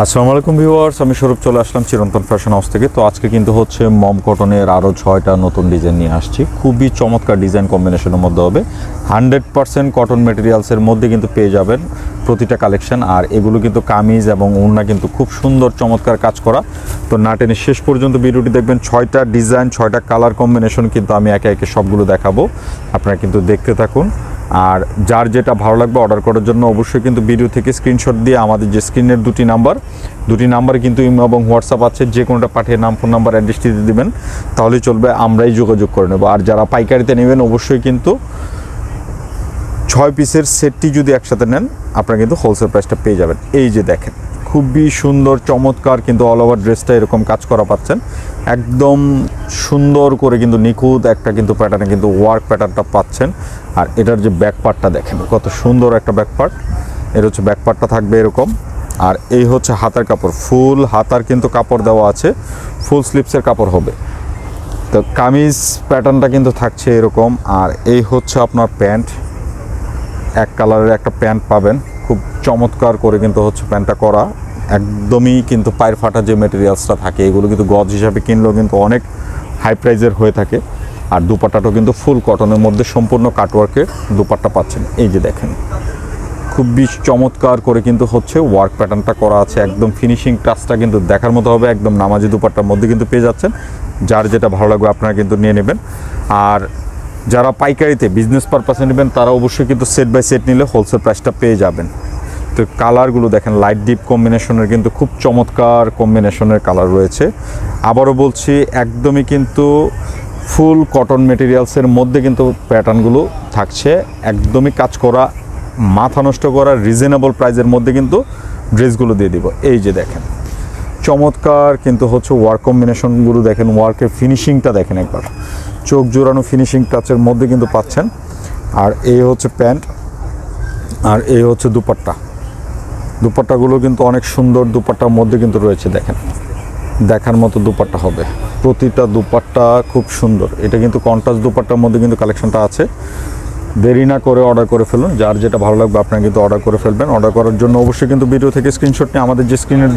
আসসালামু আলাইকুম ভিউয়ার্স, আমি স্বরূপ চলে আসলাম চিরন্তন ফ্যাশন হাউস থেকে। তো আজকে কিন্তু হচ্ছে মম কটনের আরও 6টা নতুন ডিজাইন নিয়ে আসছি। খুবই চমৎকার ডিজাইন কম্বিনেশনের মধ্যে হবে। 100% কটন মেটেরিয়ালসের মধ্যে কিন্তু পেয়ে যাবেন প্রতিটা কালেকশন। আর এগুলো কিন্তু কামিজ এবং ওড়না কিন্তু খুব সুন্দর চমৎকার কাজ করা। তো না টেনে শেষ পর্যন্ত ভিডিওটি দেখবেন। 6টা ডিজাইন, 6টা কালার কম্বিনেশন কিন্তু আমি একে একে সবগুলো দেখাবো, আপনারা কিন্তু দেখতে থাকুন। আর যার যেটা ভালো লাগবে অর্ডার করার জন্য অবশ্যই কিন্তু ভিডিও থেকে স্ক্রিনশট দিয়ে আমাদের যে স্ক্রিনের দুটি নাম্বারে কিন্তু ইমো এবং হোয়াটসঅ্যাপ আছে, যে কোনোটা পাঠিয়ে নাম, ফোন নাম্বার, অ্যাড্রেসটি দিয়ে দেবেন, তাহলেই চলবে, আমরাই যোগাযোগ করে নেব। আর যারা পাইকারিতে নেবেন অবশ্যই কিন্তু 6 পিসের সেটটি যদি একসাথে নেন আপনারা কিন্তু হোলসেল প্রাইসটা পেয়ে যাবেন। এই যে দেখেন, খুবই সুন্দর চমৎকার কিন্তু অল ওভার ড্রেসটা এরকম কাজ করা পাচ্ছেন। একদম সুন্দর করে কিন্তু নিখুঁত একটা কিন্তু প্যাটার্নে কিন্তু ওয়ার্ক প্যাটার্নটা পাচ্ছেন। আর এটার যে ব্যাক পার্টটা দেখেন, কত সুন্দর একটা ব্যাক পার্ট। এর হচ্ছে ব্যাক পার্টটা থাকবে এরকম। আর এই হচ্ছে হাতার কাপড়, ফুল হাতার কিন্তু কাপড় দেওয়া আছে, ফুল স্লিপসের কাপড় হবে। তো কামিজ প্যাটার্নটা কিন্তু থাকছে এরকম। আর এই হচ্ছে আপনার প্যান্ট, এক কালারের একটা প্যান্ট পাবেন, খুব চমৎকার করে কিন্তু হচ্ছে প্যান্টটা করা। একদমই কিন্তু পায়ের ফাটা যে মেটেরিয়ালসটা থাকে এগুলো কিন্তু গজ হিসাবে কিনলেও কিন্তু অনেক হাই প্রাইজের হয়ে থাকে। আর দুপাট্টাটাও কিন্তু ফুল কটনের মধ্যে সম্পূর্ণ কাটওয়ার্কের দুপাট্টা পাচ্ছেন। এই যে দেখেন, খুবই চমৎকার করে কিন্তু হচ্ছে ওয়ার্ক প্যাটার্নটা করা আছে। একদম ফিনিশিং টাচটা কিন্তু দেখার মতো হবে। একদম নামাজি দুপাট্টার মধ্যে কিন্তু পেয়ে যাচ্ছেন। যার যেটা ভালো লাগবে আপনারা কিন্তু নিয়ে নেবেন। আর যারা পাইকারিতে বিজনেস পারপাসে নেবেন তারা অবশ্যই কিন্তু সেট বাই সেট নিলে হোলসেল প্রাইসটা পেয়ে যাবেন। তো কালারগুলো দেখেন, লাইট ডিপ কম্বিনেশনের কিন্তু খুব চমৎকার কম্বিনেশনের কালার রয়েছে। আবারও বলছি, একদমই কিন্তু ফুল কটন মেটেরিয়ালসের মধ্যে কিন্তু প্যাটার্নগুলো থাকছে। একদমই কাজ করা, মাথা নষ্ট করা, রিজনেবল প্রাইসের মধ্যে কিন্তু ড্রেসগুলো দিয়ে দিব। এই যে দেখেন, চমৎকার কিন্তু হচ্ছে ওয়ার্ক কম্বিনেশনগুলো দেখেন, ওয়ার্কের ফিনিশিংটা দেখেন একবার, চোখ জোড়ানো ফিনিশিং টাচের মধ্যে কিন্তু পাচ্ছেন। আর এই হচ্ছে প্যান্ট, আর এই হচ্ছে দুপাট্টাগুলো কিন্তু অনেক সুন্দর দুপাট্টার মধ্যে কিন্তু রয়েছে। দেখেন, দেখার মতো দুপাট্টা হবে, প্রতিটা দুপাট্টা খুব সুন্দর। এটা কিন্তু কন্ট্রাস্ট দুপাট্টার মধ্যে কিন্তু কালেকশনটা আছে। দেরি না করে অর্ডার করে ফেলুন, যার যেটা ভালো লাগবে আপনারা কিন্তু অর্ডার করে ফেলবেন। অর্ডার করার জন্য অবশ্যই কিন্তু ভিডিও থেকে স্ক্রিনশট নিয়ে আমাদের যে স্ক্রিনের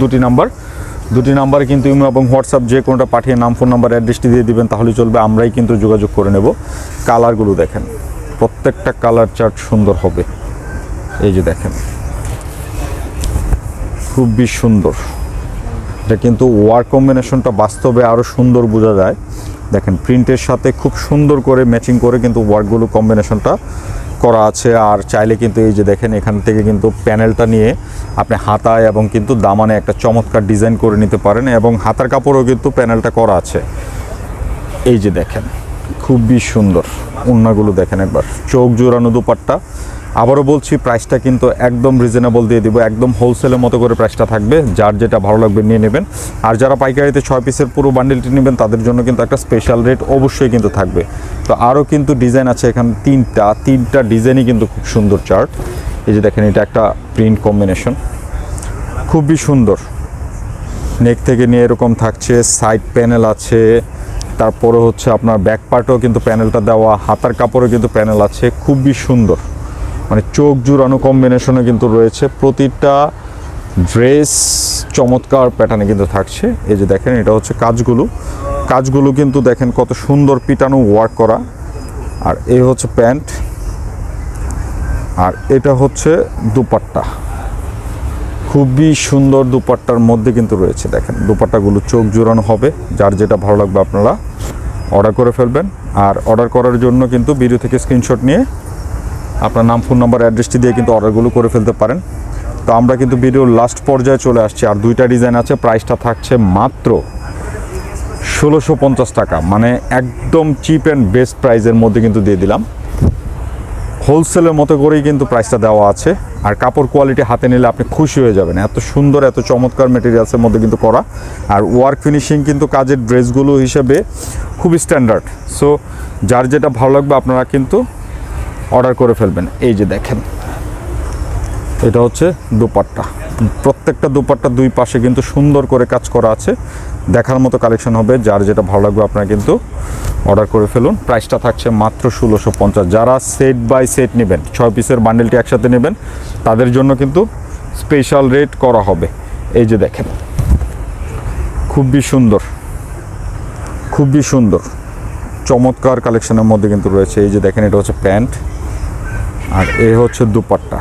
দুটি নাম্বারে কিন্তু ইমো এবং হোয়াটসঅ্যাপ যে কোনোটা পাঠিয়ে নাম, ফোন নাম্বার, অ্যাড্রেসটি দিয়ে দিবেন, তাহলেই চলবে, আমরাই কিন্তু যোগাযোগ করে নেব। কালারগুলো দেখেন, প্রত্যেকটা কালার চার্ট সুন্দর হবে। এই যে দেখেন, খুবই সুন্দর। এটা কিন্তু ওয়ার্ক কম্বিনেশনটা বাস্তবে আরও সুন্দর বোঝা যায়। দেখেন, প্রিন্টের সাথে খুব সুন্দর করে ম্যাচিং করে কিন্তু ওয়ার্কগুলো কম্বিনেশনটা করা আছে। আর চাইলে কিন্তু এই যে দেখেন, এখান থেকে কিন্তু প্যানেলটা নিয়ে আপনি হাতায় এবং কিন্তু দামানে একটা চমৎকার ডিজাইন করে নিতে পারেন। এবং হাতার কাপড়ও কিন্তু প্যানেলটা করা আছে। এই যে দেখেন, খুবই সুন্দর। ওড়নাগুলো দেখেন একবার, চোখ জোড়ানো দুপাট্টা। আবারও বলছি, প্রাইসটা কিন্তু একদম রিজনেবল দিয়ে দিব, একদম হোলসেলের মতো করে প্রাইসটা থাকবে। যার যেটা ভালো লাগবে নিয়ে নেবেন। আর যারা পাইকারিতে 6 পিসের পুরো বান্ডেলটি নেবেন তাদের জন্য কিন্তু একটা স্পেশাল রেট অবশ্যই কিন্তু থাকবে। তো আরও কিন্তু ডিজাইন আছে এখানে, তিনটা ডিজাইনই কিন্তু খুব সুন্দর চার্ট। এই যে দেখেন, এটা একটা প্রিন্ট কম্বিনেশন, খুবই সুন্দর। নেক থেকে নিয়ে এরকম থাকছে, সাইড প্যানেল আছে, তারপরে হচ্ছে আপনার ব্যাক পার্টেও কিন্তু প্যানেলটা দেওয়া, হাতার কাপড়েও কিন্তু প্যানেল আছে, খুবই সুন্দর। মানে চোখ জুড়ানো কম্বিনেশনে কিন্তু রয়েছে। প্রতিটা ড্রেস চমৎকার প্যাটার্নে কিন্তু থাকছে। এই যে দেখেন, এটা হচ্ছে কাজগুলো কিন্তু দেখেন কত সুন্দর পিটানো ওয়ার্ক করা। আর এই হচ্ছে প্যান্ট, আর এটা হচ্ছে দুপাট্টা, খুবই সুন্দর দুপাট্টার মধ্যে কিন্তু রয়েছে। দেখেন, দুপাট্টাগুলো চোখ জুড়ানো হবে। যার যেটা ভালো লাগবে আপনারা অর্ডার করে ফেলবেন। আর অর্ডার করার জন্য কিন্তু ভিডিও থেকে স্ক্রিনশট নিয়ে আপনার নাম, ফোন নাম্বার, অ্যাড্রেসটি দিয়ে কিন্তু অর্ডারগুলো করে ফেলতে পারেন। তো আমরা কিন্তু ভিডিওর লাস্ট পর্যায়ে চলে আসছি। আর 2টা ডিজাইন আছে, প্রাইসটা থাকছে মাত্র 1650 টাকা। মানে একদম চিপ অ্যান্ড বেস্ট প্রাইসের মধ্যে কিন্তু দিয়ে দিলাম। হোলসেলের মতো করেই কিন্তু প্রাইসটা দেওয়া আছে। আর কাপড় কোয়ালিটি হাতে নিলে আপনি খুশি হয়ে যাবেন, এত সুন্দর, এত চমৎকার মেটেরিয়ালসের মধ্যে কিন্তু করা। আর ওয়ার্ক ফিনিশিং কিন্তু কাজের ড্রেসগুলো হিসেবে খুবই স্ট্যান্ডার্ড। সো যার যেটা ভালো লাগবে আপনারা কিন্তু অর্ডার করে ফেলবেন। এই যে দেখেন, এটা হচ্ছে দুপাট্টা, প্রত্যেকটা দুপাট্টা দুই পাশে কিন্তু সুন্দর করে কাজ করা আছে, দেখার মতো কালেকশন হবে। যার যেটা ভালো লাগবে আপনারা কিন্তু অর্ডার করে ফেলুন। প্রাইসটা থাকছে মাত্র 1650। যারা সেট বাই সেট নেবেন, 6 পিসের বান্ডেলটি একসাথে নেবেন, তাদের জন্য কিন্তু স্পেশাল রেট করা হবে। এই যে দেখেন, খুবই সুন্দর, খুবই সুন্দর চমৎকার কালেকশনের মধ্যে কিন্তু রয়েছে। এই যে দেখেন, এটা হচ্ছে প্যান্ট আর এ হচ্ছে দুপাট্টা।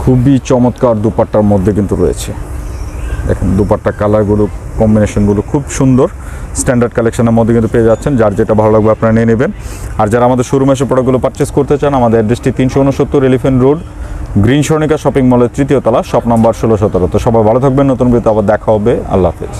খুবই চমৎকার দুপাট্টার মধ্যে কিন্তু রয়েছে। দেখেন দুপাট্টা কালারগুলো, কম্বিনেশনগুলো খুব সুন্দর। স্ট্যান্ডার্ড কালেকশনের মধ্যে কিন্তু পেয়ে যাচ্ছেন। যার যেটা ভালো লাগবে আপনারা নিয়ে নেবেন। আর যারা আমাদের শোরুমে এসে প্রোডাক্টগুলো পারচেস করতে চান, আমাদের অ্যাড্রেসটি 369 elephant road, green Swarnika shopping মলের 3য় তলা, শপ নাম্বার 16-17। তো সবাই ভালো থাকবেন, নতুন ভিডিওতে আবার দেখা হবে। আল্লাহ হাফেজ।